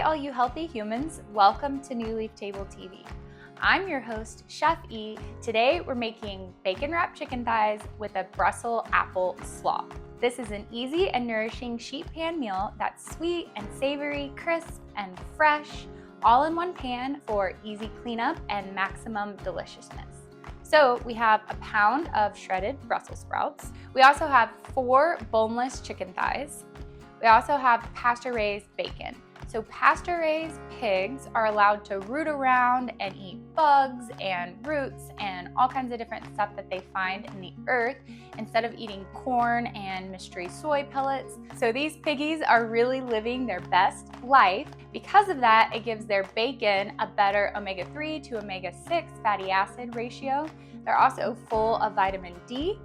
all you healthy humans, welcome to New Leaf Table TV. I'm your host, Chef E. Today we're making bacon wrapped chicken thighs with a Brussels apple slaw. This is an easy and nourishing sheet pan meal that's sweet and savory, crisp and fresh, all in one pan for easy cleanup and maximum deliciousness. So we have a pound of shredded Brussels sprouts. We also have 4 boneless chicken thighs. We also have pasture-raised bacon. So pasture-raised pigs are allowed to root around and eat bugs and roots and all kinds of different stuff that they find in the earth instead of eating corn and mystery soy pellets. So these piggies are really living their best life. Because of that, it gives their bacon a better omega-3 to omega-6 fatty acid ratio. They're also full of vitamin D,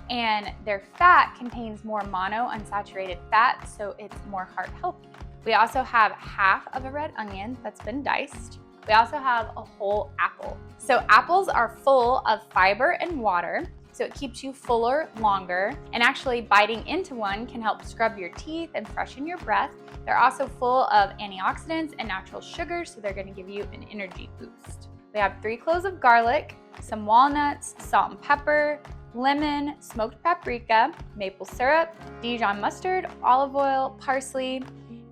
and their fat contains more monounsaturated fat, so it's more heart healthy. We also have half of a red onion that's been diced. We also have a whole apple. So apples are full of fiber and water, so it keeps you fuller longer, and actually biting into one can help scrub your teeth and freshen your breath. They're also full of antioxidants and natural sugars, so they're going to give you an energy boost. We have 3 cloves of garlic, some walnuts, salt and pepper, lemon, smoked paprika, maple syrup, Dijon mustard, olive oil, parsley,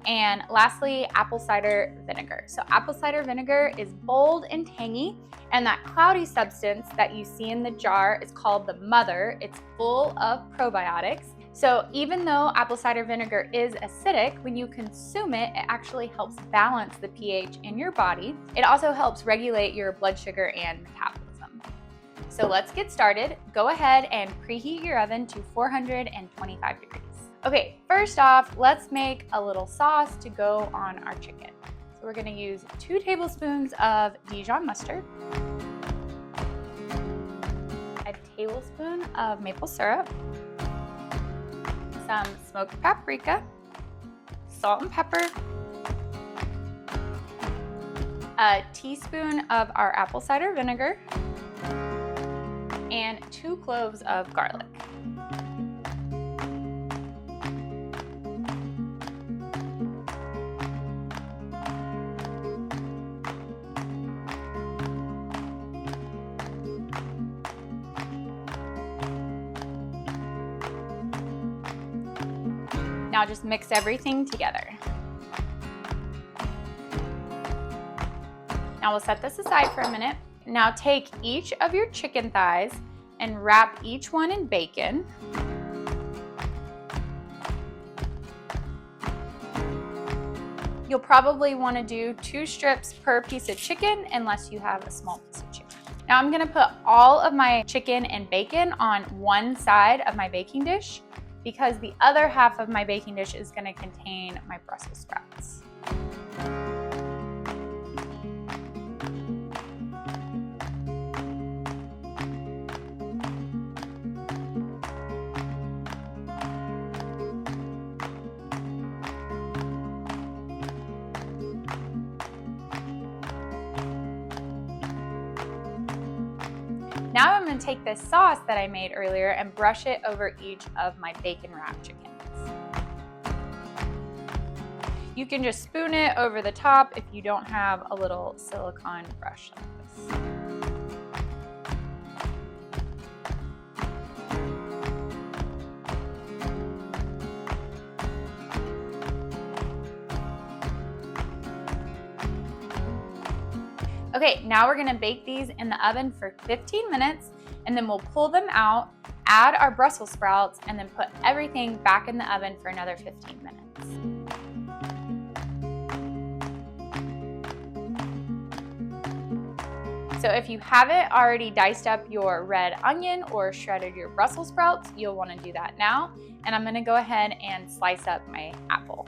and lastly, apple cider vinegar. So apple cider vinegar is bold and tangy, and that cloudy substance that you see in the jar is called the mother. It's full of probiotics. So even though apple cider vinegar is acidic, when you consume it, it actually helps balance the pH in your body. It also helps regulate your blood sugar and metabolism. So let's get started. Go ahead and preheat your oven to 425 degrees. Okay, first off, let's make a little sauce to go on our chicken. So we're gonna use 2 tablespoons of Dijon mustard, a tablespoon of maple syrup, some smoked paprika, salt and pepper, a teaspoon of our apple cider vinegar, and 2 cloves of garlic. Now just mix everything together. Now we'll set this aside for a minute. Now take each of your chicken thighs and wrap each one in bacon. You'll probably want to do 2 strips per piece of chicken unless you have a small piece of chicken. Now I'm going to put all of my chicken and bacon on one side of my baking dish, because the other half of my baking dish is going to contain my Brussels sprouts. Now I'm going to take this sauce that I made earlier and brush it over each of my bacon wrapped chickens. You can just spoon it over the top if you don't have a little silicone brush like this. Okay, now we're gonna bake these in the oven for 15 minutes, and then we'll pull them out, add our Brussels sprouts, and then put everything back in the oven for another 15 minutes. So if you haven't already diced up your red onion or shredded your Brussels sprouts, you'll wanna do that now. And I'm gonna go ahead and slice up my apple.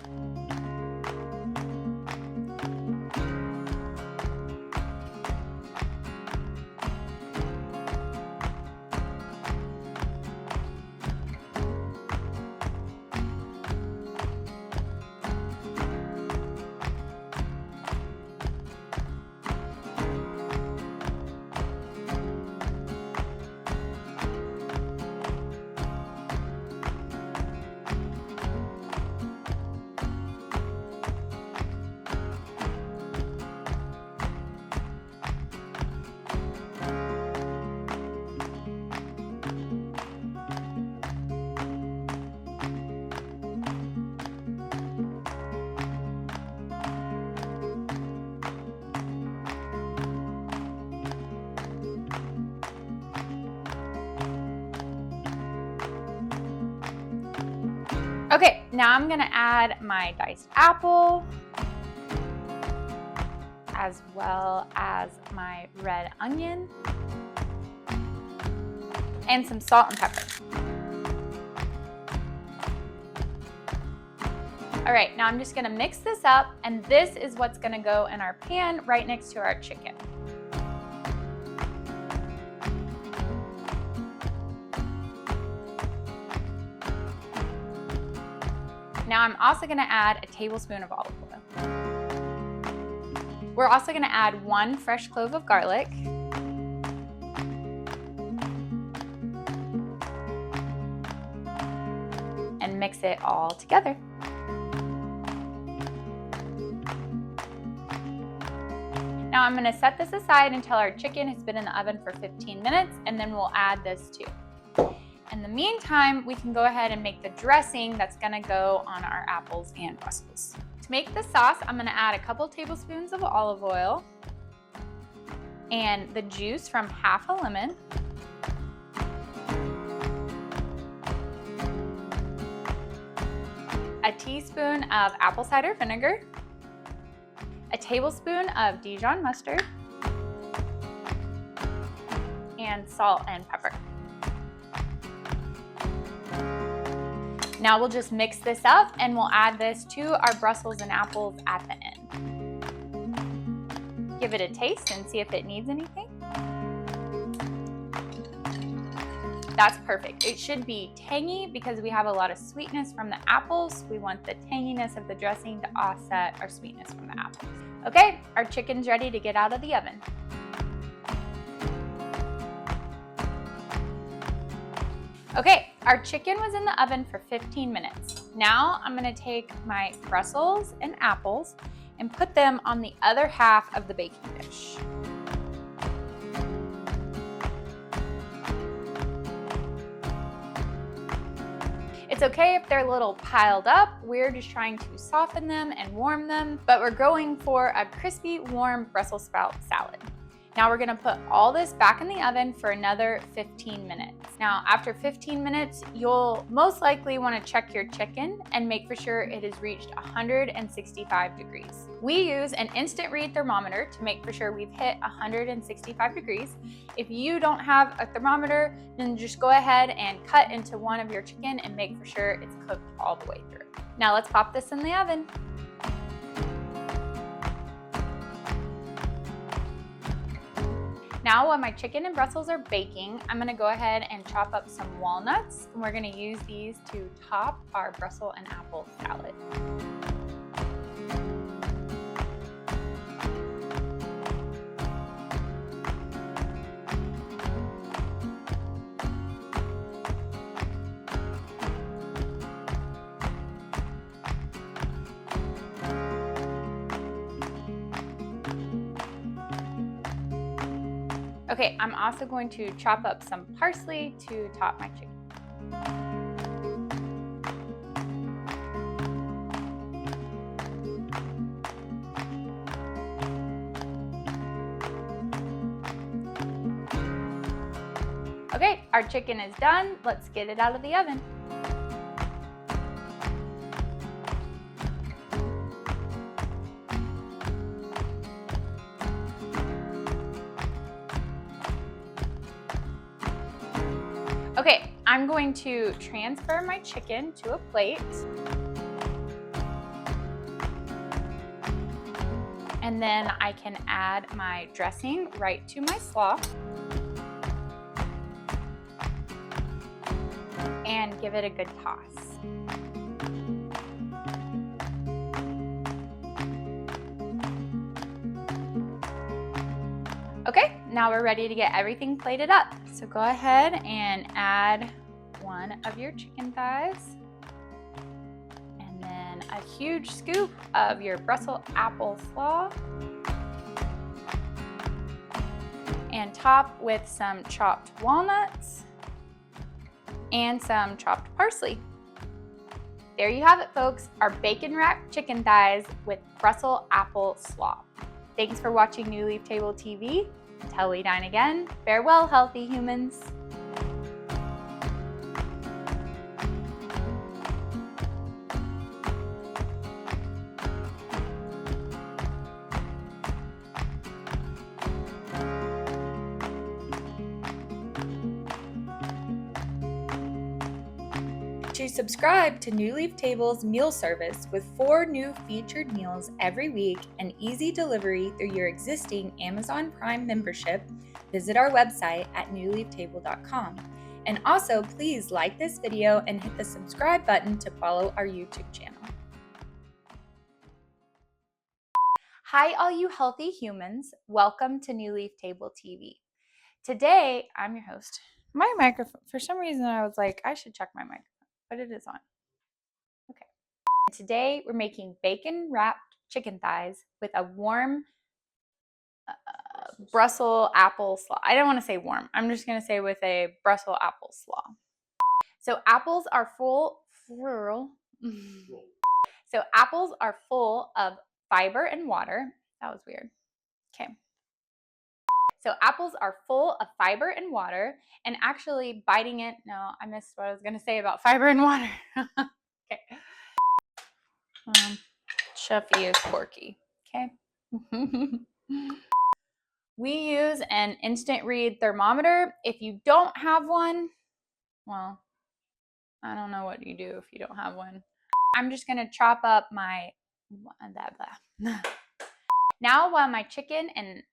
now I'm gonna add my diced apple, as well as my red onion, and some salt and pepper. All right, now I'm just gonna mix this up, and this is what's gonna go in our pan right next to our chicken. Now I'm also gonna add a tablespoon of olive oil. We're also gonna add 1 fresh clove of garlic, and mix it all together. Now I'm gonna set this aside until our chicken has been in the oven for 15 minutes, and then we'll add this too. In the meantime, we can go ahead and make the dressing that's gonna go on our apples and Brussels. To make the sauce, I'm gonna add a couple tablespoons of olive oil and the juice from half a lemon, a teaspoon of apple cider vinegar, a tablespoon of Dijon mustard, and salt and pepper. Now we'll just mix this up, and we'll add this to our Brussels and apples at the end. Give it a taste and see if it needs anything. That's perfect. It should be tangy because we have a lot of sweetness from the apples. We want the tanginess of the dressing to offset our sweetness from the apples. Okay, our chicken's ready to get out of the oven. Okay, our chicken was in the oven for 15 minutes. Now I'm gonna take my Brussels and apples and put them on the other half of the baking dish. It's okay if they're a little piled up. We're just trying to soften them and warm them, but we're going for a crispy, warm Brussels sprout salad. Now we're gonna put all this back in the oven for another 15 minutes. Now, after 15 minutes, you'll most likely wanna check your chicken and make for sure it has reached 165 degrees. We use an instant read thermometer to make for sure we've hit 165 degrees. If you don't have a thermometer, then just go ahead and cut into one of your chicken and make for sure it's cooked all the way through. Now let's pop this in the oven. Now while my chicken and Brussels are baking, I'm gonna go ahead and chop up some walnuts, and we're gonna use these to top our Brussels and apple salad. Okay, I'm also going to chop up some parsley to top my chicken. Okay, our chicken is done. Let's get it out of the oven. Okay, I'm going to transfer my chicken to a plate. And then I can add my dressing right to my slaw. And give it a good toss. Okay, now we're ready to get everything plated up. So go ahead and add one of your chicken thighs, and then a huge scoop of your Brussels apple slaw, and top with some chopped walnuts and some chopped parsley. There you have it, folks, our bacon wrapped chicken thighs with Brussels apple slaw. Thanks for watching New Leaf Table TV. Until we dine again, farewell, healthy humans. to subscribe to New Leaf Table's meal service with 4 new featured meals every week and easy delivery through your existing Amazon Prime membership, visit our website at newleaftable.com. And also, please like this video and hit the subscribe button to follow our YouTube channel. Hi, all you healthy humans. Welcome to New Leaf Table TV. Today, I'm your host. My microphone, for some reason, I was like, I should check my microphone, but it is on. Okay. Today, we're making bacon-wrapped chicken thighs with a warm Brussels apple slaw. I don't want to say warm. I'm just going to say with a Brussels apple slaw. So apples are full of fiber and water. That was weird. Okay. So apples are full of fiber and water, and actually biting it, no, I missed what I was going to say about fiber and water. Okay. Chef E is quirky. Okay. We use an instant read thermometer. If you don't have one, well, I don't know what you do if you don't have one. I'm just going to chop up my now while my chicken and